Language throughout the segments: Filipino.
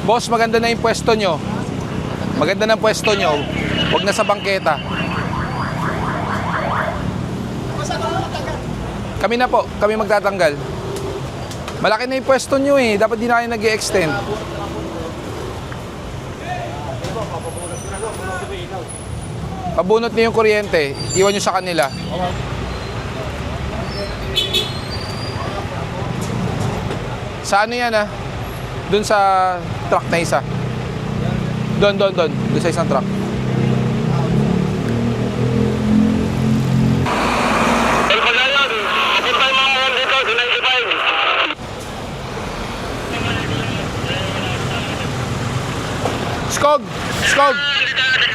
Boss, maganda na yung pwesto nyo. Maganda na pwesto nyo. Huwag na sa bangketa. Kami na po. Kami magtatanggal. Malaki na yung pwesto nyo eh. Dapat di na kayo nag-i-extend. Pabunot niyo yung kuryente. Iwan nyo sa kanila. Sa ano yan ah? Doon sa truck na isa. Doon sa isang truck. Skog!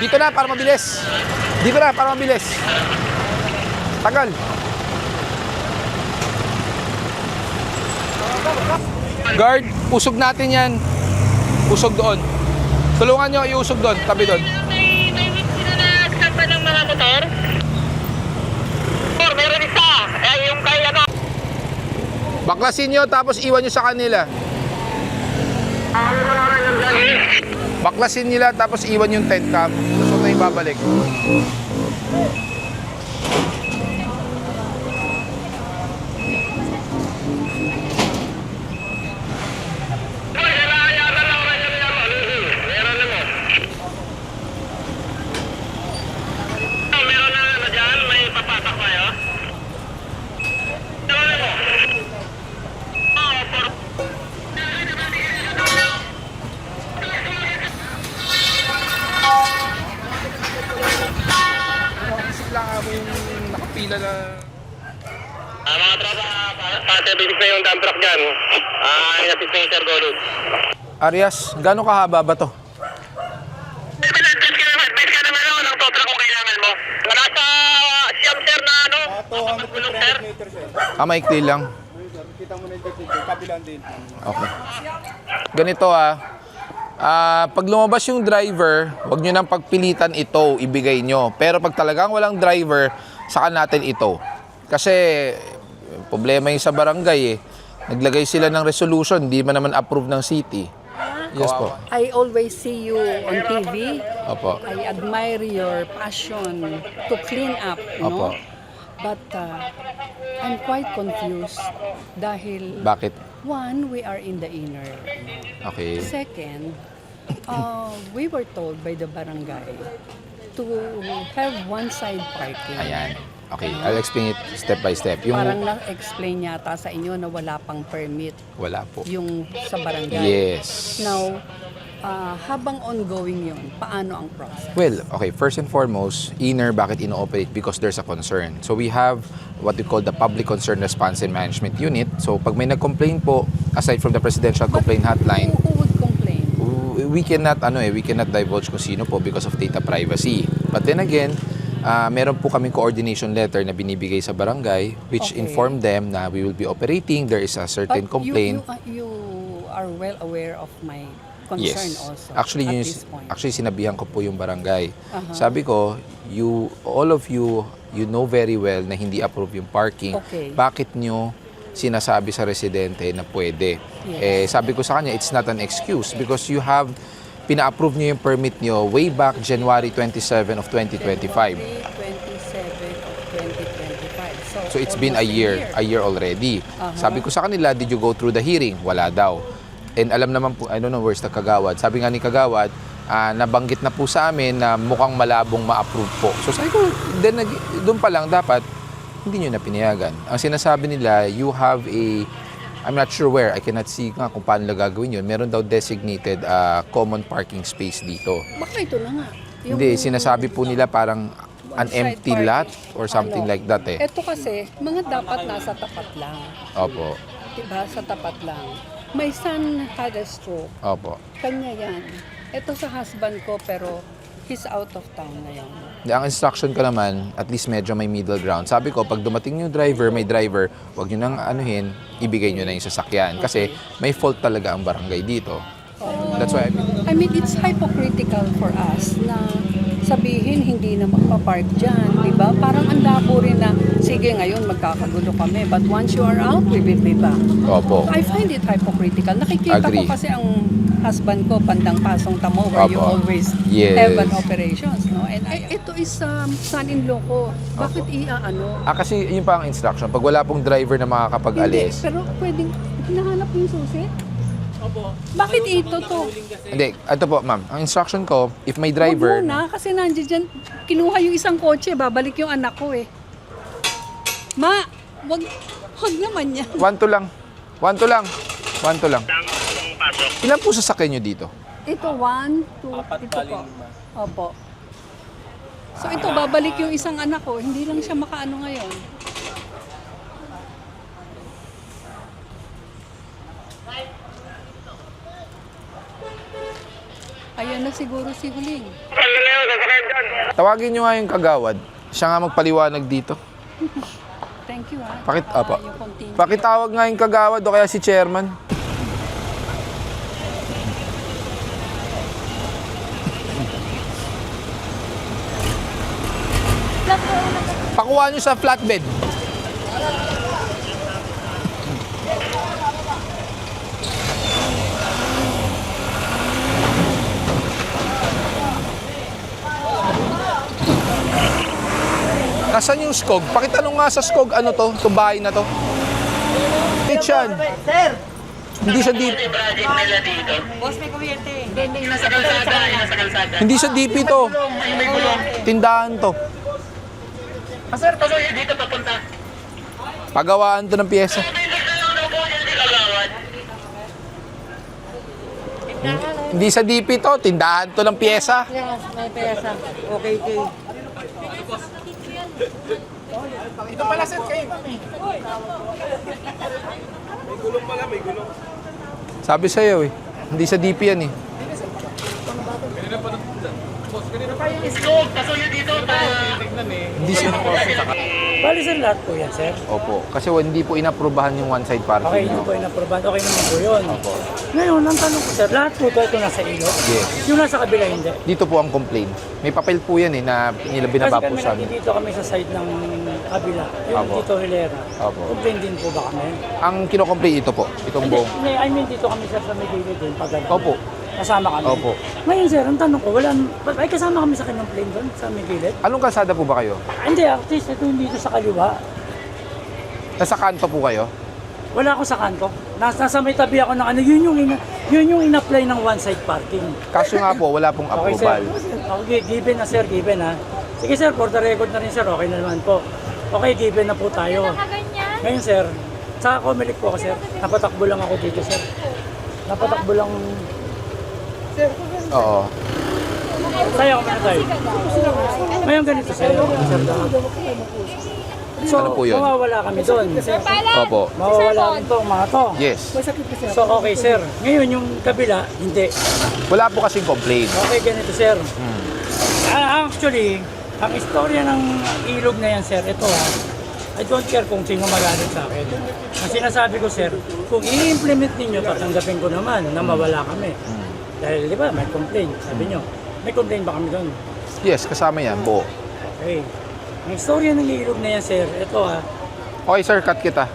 Dito na para mabilis. Tagal. Guard, usog natin yan. Usog doon. Tulungan nyo, iusog doon, tabi doon. May sila na sapa ng mga motor? Meron isa. Yung kay ano. Baklasin nyo, tapos iwan nyo sa kanila. Baklasin nila, tapos iwan yung tent cam. Tapos huwag na yung babalik. Nakapila na... mga tropa, pa-service na yung dump truck dyan. Inatid na yung Sir Golod. Arias, gaano kahaba ba to? Advice ka naman ng tow truck kung kailangan mo. Wala sa siyam, sir, na ano? 200 meters eh. Maikli lang. Kita mo na yung technique, kabilang din. Okay. Ganito pag lumabas yung driver, wag nyo nang pagpilitan ito, ibigay nyo. Pero pag talagang walang driver, saka natin ito. Kasi problema yung sa barangay eh. Naglagay sila ng resolution, di man naman approve ng city. Yes po. I always see you on TV. Opo. I admire your passion to clean up, Opo. no? But I'm quite confused dahil Bakit? one, we are in the inner. Okay. Second, we were told by the barangay to have one-side parking. Ayan. Okay, I'll explain it step by step. Yung Parang na-explain yata sa inyo na wala pang permit wala po. yung sa barangay. Yes. Now, habang ongoing yun, paano ang process? Well, okay, first and foremost, inner bakit ino-operate? Because there's a concern. So we have what we call the Public Concern Response and Management Unit. So pag may nag-complain po, aside from the Presidential Complaint Hotline, Who would complain? we cannot divulge kung sino po because of data privacy. But then again, meron po kaming coordination letter na binibigay sa barangay which Okay. inform them na we will be operating, there is a certain But complaint. You are well aware of my concern Yes. also Actually, at yun, this point. actually sinabihan ko po yung barangay. Uh-huh. Sabi ko, all of you know very well na hindi approve yung parking. Okay. Bakit nyo sinasabi sa residente na pwede? Yes. Sabi ko sa kanya, it's not an excuse because you have pina-approve nyo yung permit nyo way back January 27 of 2025. January 27 of 2025. So it's been a year already. Uh-huh. Sabi ko sa kanila, did you go through the hearing? Wala daw. And alam naman po, I don't know where's the Kagawad. Sabi nga ni Kagawad, nabanggit na po sa amin na mukhang malabong ma-approve po. So sabi ko, then doon pa lang dapat hindi nyo na pinayagan. Ang sinasabi nila, you have I'm not sure where, I cannot see nga kung paano nila gagawin yun. Meron daw designated common parking space dito. Baka ito na nga. Hindi, sinasabi po nila parang an One-side empty parking. lot or something like that eh. Ito kasi, mga dapat nasa tapat lang. Opo, Diba? Sa tapat lang. My son had a stroke. opo. Kanya yan. Ito sa husband ko, pero he's out of town ngayon. Ang instruction ko naman, at least medyo may middle ground. Sabi ko, pag dumating yung driver, may driver, huwag nyo nang anuhin, ibigay nyo na yung sasakyan. Kasi may fault talaga ang barangay dito. That's why I mean, it's hypocritical for us na sabihin hindi na magpa-park dyan, di ba? Parang ang labo rin na, sige ngayon magkakagulo kami, but once you are out, we will be back. Opo. I find it hypocritical. Nakikita Agree. ko kasi ang husband ko, Pandang Pasong Tamo, where you Opo. always Yes. have an operations, no? And ito is son-in-law ko. Bakit ano? Kasi yun pa ang instruction. Pag wala pong driver na Hindi, makakapag-alis. pero pwedeng, hinahanap yung susi? Opo. Bakit ito to? Hindi, ito po ma'am. Ang instruction ko, if may Wag driver, muna, kasi nandiyan dyan, kinuha yung isang kotse, babalik yung anak ko eh. Ma, wag naman yan. 1 to lang. 1 to lang. 1 to lang. Ang pasok. Ilan po sasakyan nyo dito? Ito, 1, 2, ito po. Opo. So ito, babalik yung isang anak ko, hindi lang siya makaano ngayon. Ayan na siguro si Huling. Tawagin nyo nga yung kagawad. Siya nga magpaliwanag dito. Thank you ha. Apa. Yung continue. Pakitawag nga yung kagawad o kaya si chairman. Pakuha nyo sa flatbed. Nasaan yung skog? Pakitanong nga sa skog, ano to? Itong bahay na to. Kitchen. Sir! Hindi sa DP. Project nila dito. Boss, may kuryente. Hindi, nasa kalsada. Hindi sa DP to. May gulong. Tindahan to. Sir, pasoy dito papunta. Pagawaan to ng pyesa. Hindi sa DP to. Tindahan to ng pyesa. Yes, may pesa. Okay, okay. Ito pala sir kayo. Sabi sa'yo eh. Hindi sa DP yan eh. Skog, pasoy dito. Hindi sa... Bali sir, lahat po yan, sir. Opo. Kasi hindi po inaprubahan yung one-side Okay, parking. hindi No? po inaproban. Okay naman po yun. Opo. Ngayon, ang tanong ko, sir, lahat po ito nasa ilog? Yes. Yung nasa kabila, hindi. Dito po ang complaint. May papel po yan eh na nila Kasi binaba po kami sa amin. dito kami sa side ng kabila. Yung Opo. dito Hilera. Opo. Complain din po ba kami? Ang kinocomplaint ito po. Itong Hindi, buong... I mean dito kami sir sa may gilid din. Pagala. Opo. Kasama kami. Opo. Ngayon sir, ang tanong ko, ay kasama kami sa kinong doon sa may gilid? Anong kalsada po ba kayo? Hindi, at least ito dito sa kaliwa. Nasa kanto po kayo? Wala ako sa kanto. Nasa may tabi ako ng ano, yun yung in-apply ng one-side parking. Kaso nga po, wala pong Okay, sir. approval. Okay, given na sir, given ha. Sige sir, for the record na rin sir, okay na naman po. Okay, given na po tayo. Ngayon sir, sa Comelec po ako sir, napatakbo lang ako dito sir. Napatakbo lang, Oo. tayo ako muna tayo. Ngayon ganito sir, sir so, Ano po yun? mawawala kami doon. Opo. Mawawala rin po ang mga to. Yes. So okay sir, ngayon yung kabila, hindi. Wala po kasing complaint. Okay, ganito sir. Actually, ang istorya ng ilog na yan sir, ito ha, I don't care kung sino magalit sa akin. Ang sinasabi ko sir, kung i-implement ninyo, tatanggapin ko naman na mawala kami. Dahil di ba, may complaint, sabi nyo. May complaint ba kami doon? Yes, kasama yan po. Okay. Ang istorya ng ilog na yan sir, ito ha. Okay sir, cut kita.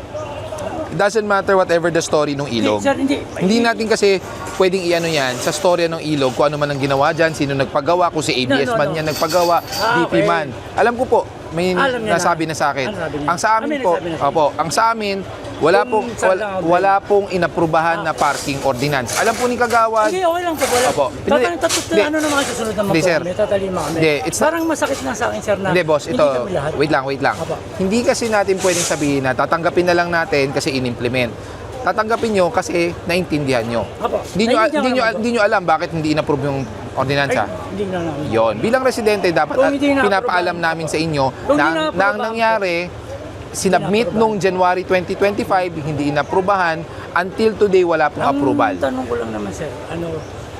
It doesn't matter whatever the story ng ilog. Sir, hindi. Hindi natin kasi pwedeng iano yan sa storya ng ilog, kung ano man ang ginawa dyan, sino nagpagawa, kung si ABS No. man yan nagpagawa, DP okay. man. Alam ko po, may Alam niya nasabi na. na sa akin. Ano sabi niya? Ang sa amin May po, nagsabi na sa opo, ang sa amin, wala Kung pong saan lang ako wala pong inaprubahan na parking ordinance. Alam po ni Kagawad, Hindi, okay lang po. Wala. Opo. Hindi. Ano naman kayo susunod na Hindi, sir. May tatalima kami. Hindi, it's not- Parang masakit na sa akin, sir, na hindi boss, ito, hindi kami lahat. wait lang. Opo. Hindi kasi natin pwedeng sabihin na tatanggapin na lang natin kasi in-implement. Tatanggapin nyo kasi naintindihan nyo. Opo. Hindi nyo, Naiintindihan hindi nyo, ko naman po. hindi nyo alam bakit hindi in-approve yung ordinansa. Ay, hindi na namin. Yon. Bilang residente, dapat Kung hindi na-approve pinapaalam ang- namin sa inyo Kung na, hindi na-approve na ang ang- nangyari, sinubmit na-approve nung January 2025, hindi inaprubahan, until today wala pong approval. Ang tanong ko lang naman, sir,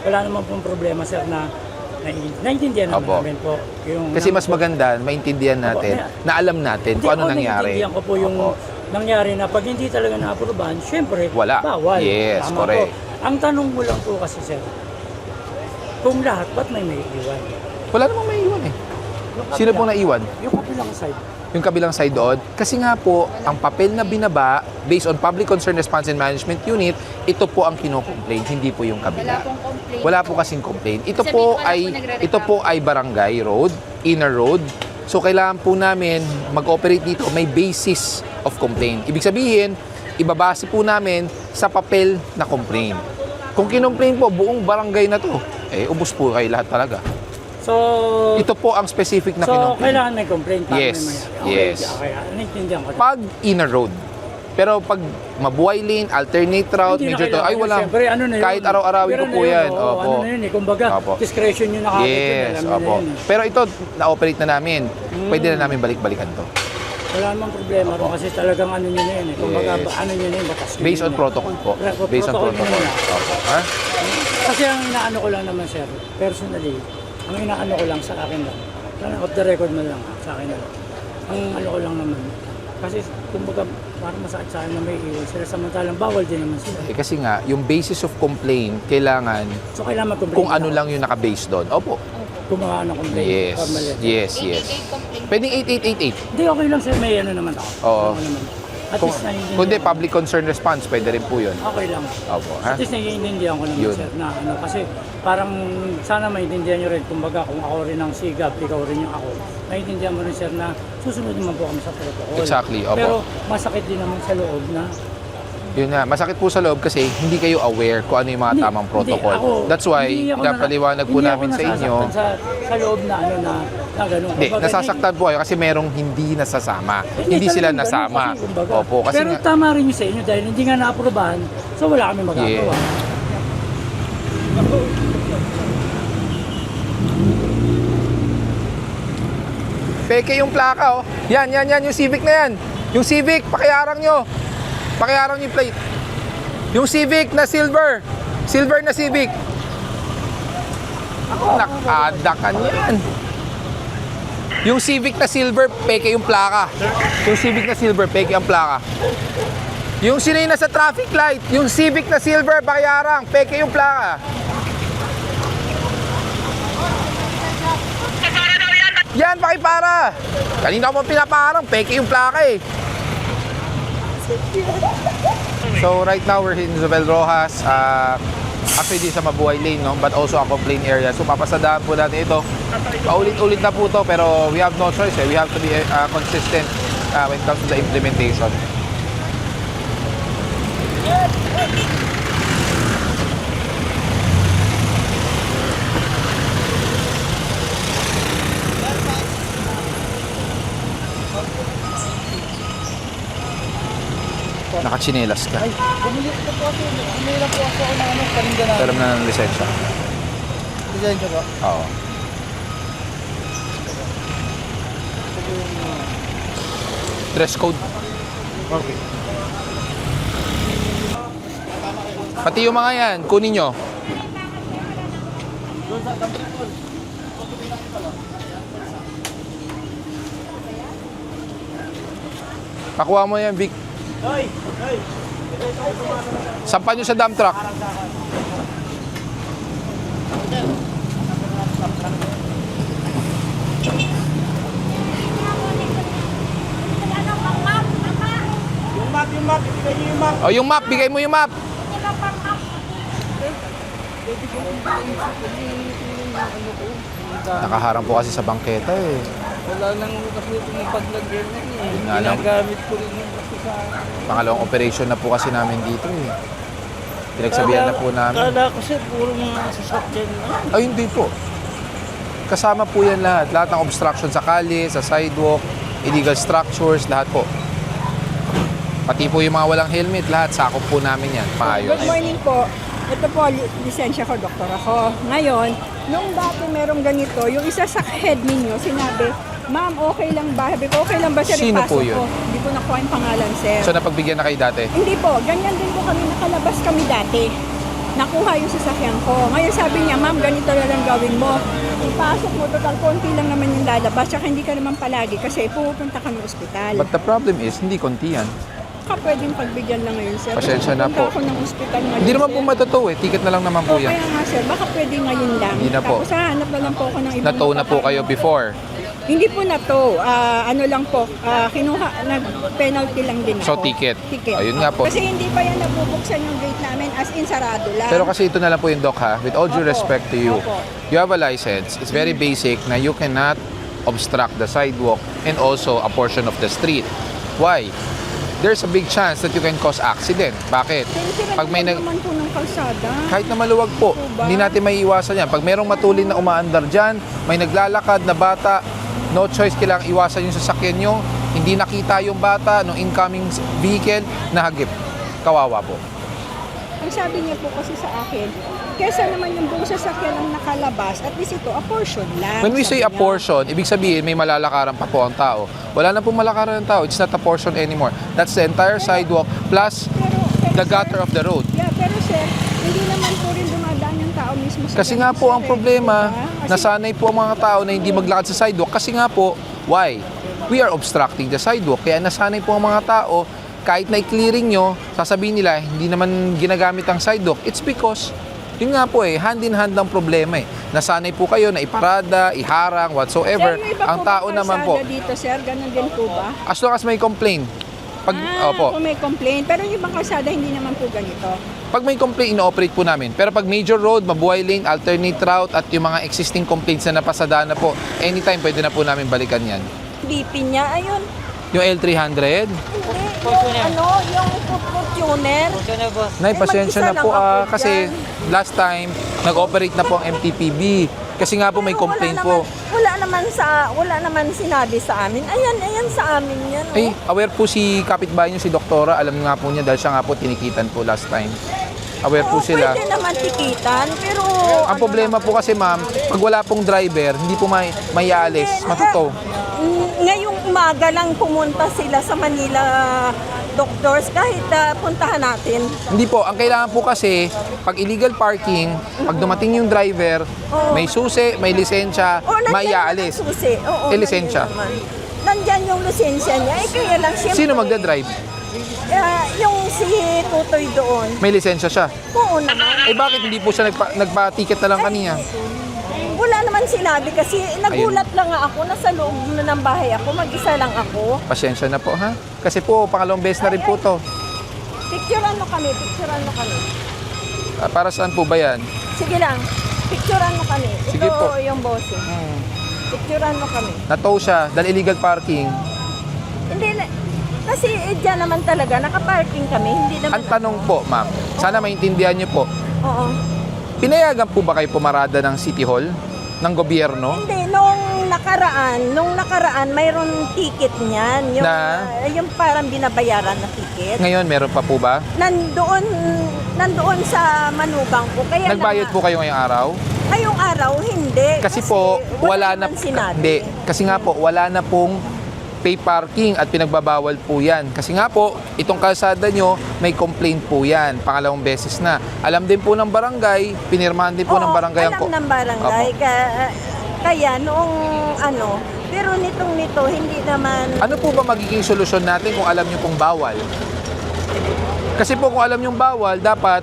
wala naman pong problema, sir, na naiintindihan naman Opo. namin po. Yung, Kasi mas maganda, maintindihan natin, Opo, na alam natin kung ano nangyari. Naiintindihan ko po yung Opo. nangyari na pag hindi talaga na-approvean, syempre, Wala. bawal. Yes, Tama correct. po. Ang tanong ko lang po kasi, sir, kung lahat, ba't may iwan? Wala namang may iwan eh. Yung Sino kabila- pong naiwan? Yung kabilang side. yung kabilang side doon. Kasi nga po, ang papel na binaba, based on Public Concern Response and Management Unit, ito po ang kino-complain, hindi po yung kabila. Wala pong complaint. Wala po kasing complaint. Ito Sabihin po ko, wala ay po nagre-reklamo. ito po ay barangay road, inner road. So kailangan po namin mag-operate dito, may basis of complaint. Ibig sabihin, ibabase po namin sa papel na complaint. Kung kinomplain po buong barangay na to, ubos po kayo lahat talaga. So, Ito po ang specific na so kinomplain. kailangan may complaint para Yes, may mayari. yes. Okay, naiintindihan ko. Pag inner road. Pero pag mabuhay lane, alternate route, Hindi na medyo to, kailangan ay yun. wala. Siyempre, ano na yun? Kahit araw-arawin Pero ko po na yun, yan. oo, Opo. ano na yun eh. Kumbaga, Opo. discretion yun nakakit yun. Yes, Alam nyo opo. na yun eh. Pero ito, na-operate na namin. Pwede na namin balik-balikan to. Wala namang problema ron kasi talagang ano nyo na yun eh. Kumbaga, Yes. ano nyo na yun, batas nyo Based na on yun. protocol po. Protocol Based on nyo protocol. na. Opo. Ha? Kasi ang inaano ko lang naman, sir, personally, ang inaano ko lang sa akin lang, off the record man lang, sa akin lang. Ang ano ko lang naman, kasi kumbaga, parang masakit sa akin na may iwan sila, samantalang bawal din naman sila. Kasi nga, yung basis of complaint, kailangan So, kailangan mag-complain. kung ano lang yung naka-base doon. Opo. Gumawa ng complaint. Yes. Formal letter. Yes, yes. 88 complaint. Pwedeng 8888. Hindi, okay lang sir, may ano naman ako. Oo. Ano naman. At Kung, least naiintindihan kundi ko. public concern response, pwede rin po yun. Okay lang. Opo. Ha? At least naiintindihan ko naman Yun. sir na ano. Kasi parang sana maintindihan nyo rin. Kumbaga kung ako rin ang sigap, ikaw rin yung ako. Naiintindihan mo rin sir na susunod naman po kami sa protocol. Exactly, opo. Pero masakit din naman sa loob na Yun nga, masakit po sa loob kasi hindi kayo aware kung ano yung mga tamang protocol. That's why, napaliwanag po namin sa inyo. Sa loob na ano na gano'n. Hindi, nasasaktan po kayo kasi merong hindi nasasama. Hindi sila talagang ganun nasama. kasi, kumbaga. Opo, kasi Pero nga, tama rin yun sa inyo dahil hindi nga naaprobahan, so wala kami magagawa. Yeah. peke yung plaka, oh. Yan, yung Civic na yan. Yung Civic, pakiarang nyo. Pakiarang nyo yung plate. Yung Civic na silver. Silver na Civic. Nakadakan yan. Yung Civic na silver, peke yung plaka. Yung Civic na silver, peke ang plaka. Yung sinay na sa traffic light, yung Civic na silver, pakiarang, peke yung plaka. Yan, pakipara. Kanina ko mo pinaparang, peke yung plaka eh. So right now we're in Isabel Rojas. Actually di sa Mabuhay Lane, no? But also a complaint area. So papasadaan po natin ito. Paulit-ulit na po to, pero we have no choice eh. We have to be consistent when it comes to the implementation. Nakachinelas ka. Bumili na po ako ng ano, paninda na. Pero na ng lisensya. Design ka ba? Oo. Dress code. Okay. Pati yung mga yan, kunin nyo. Pakuha mo yan, Vic. Sampan nyo sa dump truck. O, yung map, bigay mo yung map. Nakaharang po kasi sa bangketa eh. Wala nang kasi pumapaglagyan na eh. Yun nga lang. Ginagamit ko rin yung kasi sa... Pangalawang operation na po kasi namin dito eh. Pinagsabihan na po namin. Kala ko sir, puro mga sasakyan na. Ay, hindi po. Kasama po yan lahat. Lahat ng obstruction sa kalye, sa sidewalk, illegal structures, lahat po. Pati po yung mga walang helmet, lahat sakop po namin yan. Maayos. Good morning po. Ito po, lisensya ko, doktor ako. Ngayon, nung dati merong ganito, yung isa sa head ninyo, sinabi, ma'am, okay lang ba? Sabi ko, okay lang ba sir, Sino po ipasok yun? ko? Hindi ko nakuha yung pangalan, sir. So, napagbigyan na kayo dati? Hindi po, ganyan din po kami, nakalabas kami dati. Nakuha yung sasakyan ko. Ngayon sabi niya, ma'am, ganito na lang gawin mo. Ipasok mo, total konti lang naman yung lalabas, tsaka hindi ka naman palagi kasi pupunta kami ospital. But the problem is, hindi konti yan. Baka pwedeng pagbigyan lang ngayon, sir. Pasensya na po. Pupunta ako ng ospital ngayon, Hindi naman sir. po matotoo eh. Ticket na lang naman po So, yan. kaya nga sir, baka pwede ngayon lang. Hindi na po. Tapos hahanap na lang po ako ng ibang Natow na po kayo before. Hindi po na to. Ano lang po, nag-penalty lang din So, ako. ticket. Ticket. Ayun nga po. Kasi hindi pa yan nabubuksan yung gate namin, as in sarado lang. Pero kasi ito na lang po yung Doc ha, with all due Opo. respect to you, Opo. you have a license. It's very basic na you cannot obstruct the sidewalk and also a portion of the street. Why? There's a big chance that you can cause accident. Bakit? Pag may naman po ng kalsada. kahit na maluwag po, ba? hindi natin may iwasan yan. Pag merong matulin na umaandar dyan, may naglalakad na bata, no choice, kailangang iwasan yung sasakyan nyo. Hindi nakita yung bata ng incoming vehicle, nahagip. Kawawa po. Ang sabi niya po kasi sa akin, kesa naman yung buong sasakyan ang nakalabas, at least ito, a portion lang. When we say sabi a niya. portion, ibig sabihin may malalakaran pa po ang tao. Wala na pong malakaran ng tao. It's not a portion anymore. That's the entire sidewalk plus the gutter of the road. Yeah, pero sir, hindi naman po rin dumadaan yung tao mismo sa Kasi nga po ang problema, nasanay po ang mga tao na hindi maglakad sa sidewalk. Kasi nga po, why? We are obstructing the sidewalk. Kaya nasanay po ang mga tao, kahit na i-clearing nyo, sasabihin nila, hindi naman ginagamit ang sidewalk. It's because, yun nga po hand in hand ang problema Nasanay po kayo na iparada, iharang, whatsoever. Sir, may iba Ang po tao bang naman po, kalsada dito, sir, ganun din po ba? as long as may complaint, pag, opo, Kung may complaint. Pero yung ibang kalsada, hindi naman po ganito. pag may complaint, ino-operate po namin. Pero pag major road, mabuhay lane, alternate route, at yung mga existing complaints na napasada na po, anytime pwede na po namin balikan yan. DP niya, ayun. Yung L300, Yung Fortuner. Fortuner, boss. Nay, pasensya na mag-isa po lang ako kasi dyan. last time, nag-operate na po ang MTPB. Kasi nga po may Pero complaint po. Wala naman sinabi sa amin. Ayan sa amin yan. Ay, aware po si kapitbahay niyo, si Doktora. Alam nga po niya dahil siya nga po tinikitan po last time. Aware po sila. Pwede naman tikitan, pero... Ang problema po kasi ma'am, pag wala pong driver, hindi po may alis, matuto. Ngayong umaga lang pumunta sila sa Manila doctors kahit puntahan natin. Hindi po, ang kailangan po kasi, pag illegal parking, pag dumating yung driver, may susi, may lisensya, may aalis. Susi. Oo, Eh, lisensya? Nandyan yung lisensya niya. Kaya lang siyempre. Sino magdadrive? Yung si Tutoy doon. May lisensya siya. Oo naman. Eh bakit hindi po siya nagpa-ticket na lang kanina? Wala naman sinabi kasi nagulat lang nga ako. Nasa loob na ng bahay ako. Mag-isa lang ako. Pasensya na po ha. Kasi po, pangalawang beses na rin po to. Picturean mo kami. Para saan po ba yan? Sige lang. Picturean mo kami. Sige Ito po. yung bossing. Picturean mo kami. Natow siya dahil illegal parking. Hindi na. Kasi dyan naman talaga, nakaparking kami. Hindi naman. Ang tanong po, ma'am, sana maintindihan niyo po, Oo. pinayagan po ba kayo pumarada ng City Hall? Ng gobyerno? Hindi, nung nakaraan, mayroon ticket niyan. Yung, Na? yung parang binabayaran na ticket. Ngayon, meron pa po ba? Nandoon sa manubang ko. Kaya Nagbayad po kayo ngayong araw? Ngayong araw, hindi. Kasi po, wala na, naman sinabi. hindi, kasi nga po, wala na pong pay parking at pinagbabawal po yan. Kasi nga po, itong kalsada nyo, may complaint po yan. Pangalawang beses na. Alam din po ng barangay, pinirmahan din po ng barangay. alam ng barangay. Opo. Kaya noong pero nito, hindi naman... Ano po ba magiging solusyon natin kung alam nyo pong bawal? Kasi po kung alam nyo bawal, dapat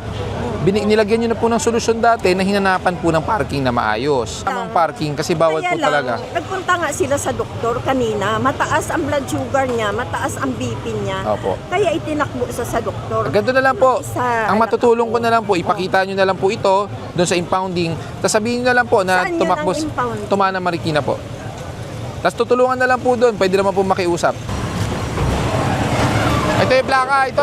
nilagyan nyo na po ng solusyon dati na hinanapan po ng parking na maayos. Tamang parking kasi bawal Kaya po talaga. Nagpunta nga sila sa doktor kanina, mataas ang blood sugar niya, mataas ang BP niya. Opo. Kaya itinakbo sa doktor. Ganito na lang po. Isa, Ang matutulong ko na lang po, ipakita nyo na lang po ito doon sa impounding. Tapos sabihin nyo na lang po na Saan yun tumakbo ang impound? Tumana Marikina po. Tapos tutulungan na lang po doon. Pwede naman po makiusap. Ito yung plaka. Ito.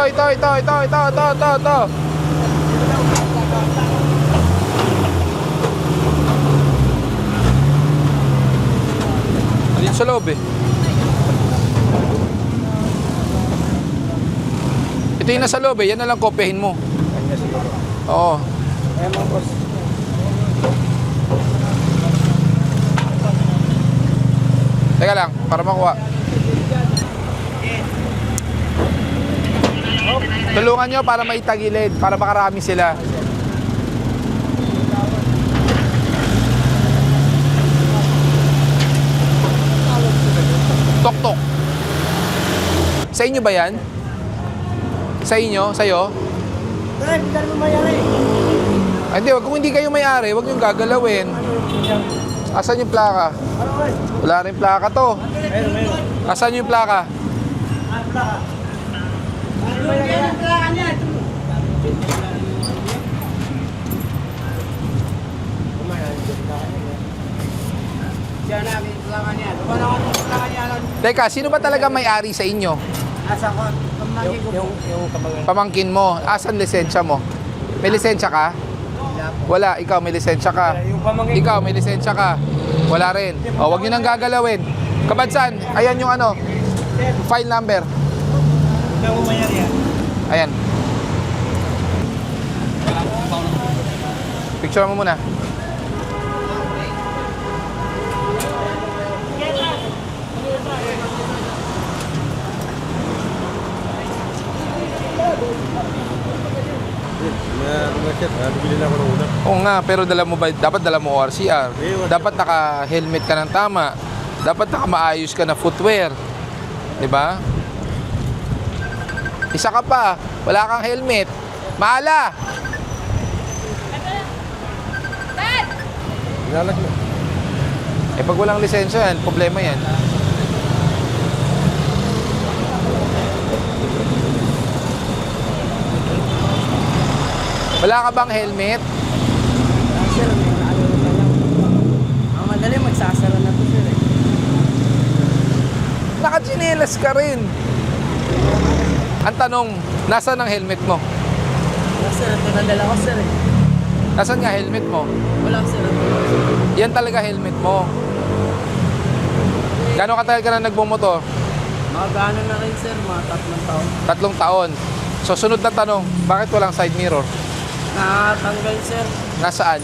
Dito sa loob eh. Ito yung nasa loob eh. Yan na lang kopyahin mo. Oo. Ayan mga boss. Teka lang, para makuha. Tulungan nyo para maitagilid, para makarami sila. Tok-tok. Sa inyo ba yan? Sa inyo? Sa'yo? Dahil, hindi mo mayari. Ay, hindi, kung hindi kayo may-ari, huwag niyong gagalawin. Asan yung plaka? Wala rin plaka to. Asan yung plaka? Teka, sino ba talaga may-ari sa inyo? Asa ko, pamangkin ko. Pamangkin mo. Asan lisensya mo? May lisensya ka? Wala. Ikaw, may lisensya ka? Ikaw, may lisensya ka? Wala rin. O, wag nyo nang gagalawin. Kabansan, ayan yung ano, file number. Ayan. Picture mo muna. Bibili na ako ng una. Oo nga, pero dapat dala mo ORCR. Dapat naka-helmet ka ng tama. Dapat naka-maayos ka na footwear. 'Di ba? Isa ka pa, wala kang helmet. Maala! Inalag na. Eh pag walang lisensya yan, problema yan. Wala ka bang helmet? Sir, may ano na lang. Ang madali, magsasara na to, sir. Nakachinelas ka rin. Ang tanong, nasaan ang helmet mo? Sir, ito nadala ko, sir. Nasaan nga helmet mo? Wala, sir. Yan talaga helmet mo. Gano'ng katagal ka na nagmumotor? Mga gano'n na rin, sir. Mga 3 taon. 3 taon. So sunod na tanong, bakit walang side mirror? Natanggal, sir. Nasaan?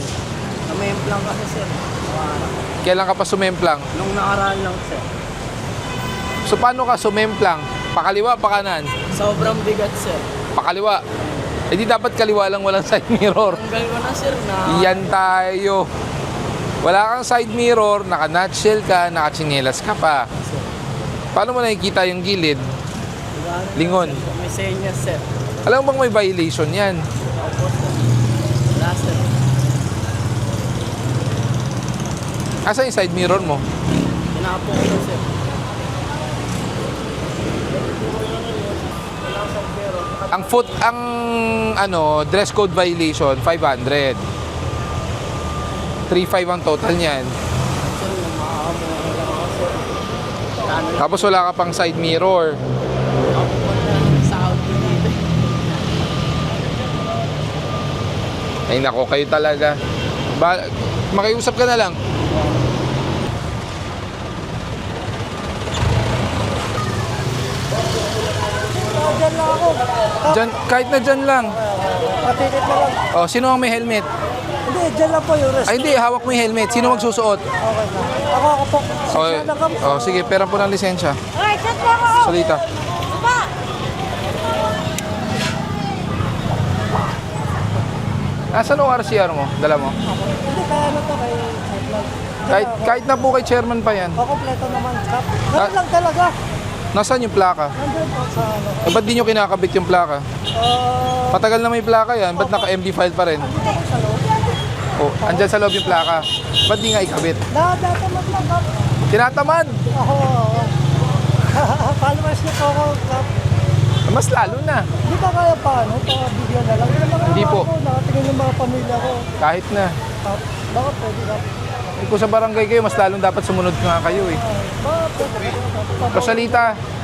Namemplang kasi, sir. Kailan ka pa sumemplang? Nung nakaraan lang, sir. So paano ka sumemplang? Pakaliwa, pakanan? Sobrang bigat, sir. Pakaliwa. Eh di dapat kaliwa lang walang side mirror. Tanggal ko na, sir, na... Iyan tayo. Wala kang side mirror, naka-nutshell ka, naka-chinelas ka pa. Paano mo nakikita yung gilid? Lingon. May senyas, sir. Alam mo bang may violation yan? Opo, sir. Wala, sir. Asa yung side mirror mo? Tinapo ko, sir. Ang ano, dress code violation 500. 3.5 ang total niyan. Sir, yung makakabuha lang ako, sir. Ano lang, Tapos wala ka pang side mirror. ako po na sa auto dito. Ay nako, kayo talaga. Makiusap ka na lang. Diyan lang ako. Dyan, kahit na dyan lang. Patitit na lang. Oh, sino ang may helmet? Hindi, diyan lang po yung rest. Ay hindi, hawak mo yung helmet. Sino magsusuot? Okay na. Ako po. Oh, Siya na kami. oh sige, pera po ng lisensya. Ay, chat mo ako! Salita. Pa! Nasaan ang RCR mo? Dala mo? Hindi, kaya na to kay Kahit na po kay chairman pa yan. Kompleto naman. Ganun lang talaga. Nasaan yung plaka? Nandun po sa ano. Eh, ba't di nyo kinakabit yung plaka? Matagal na may plaka yan. Ba't naka-MD file pa rin? Dito po sa loob. Oh, andyan sa loob yung plaka. Ba't di nga ikabit? Nadatamad lang, Kap. Tinatamad! Oo. Followers niyo po ako, Kap. Mas lalo na. Hindi ba kaya paano? Pa-video na lang. Hindi po. Ako, nakatingin yung mga pamilya ko. Kahit na. Kap. Baka pwede, Kap. Eh, kung sa barangay kayo, mas lalong dapat sumunod nga kayo eh. Baka pwede, Kap. Rosalita,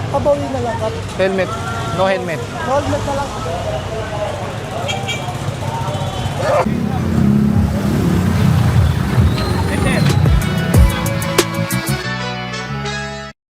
Pabawi na lang, Kap. helmet. No helmet. Helmet na lang.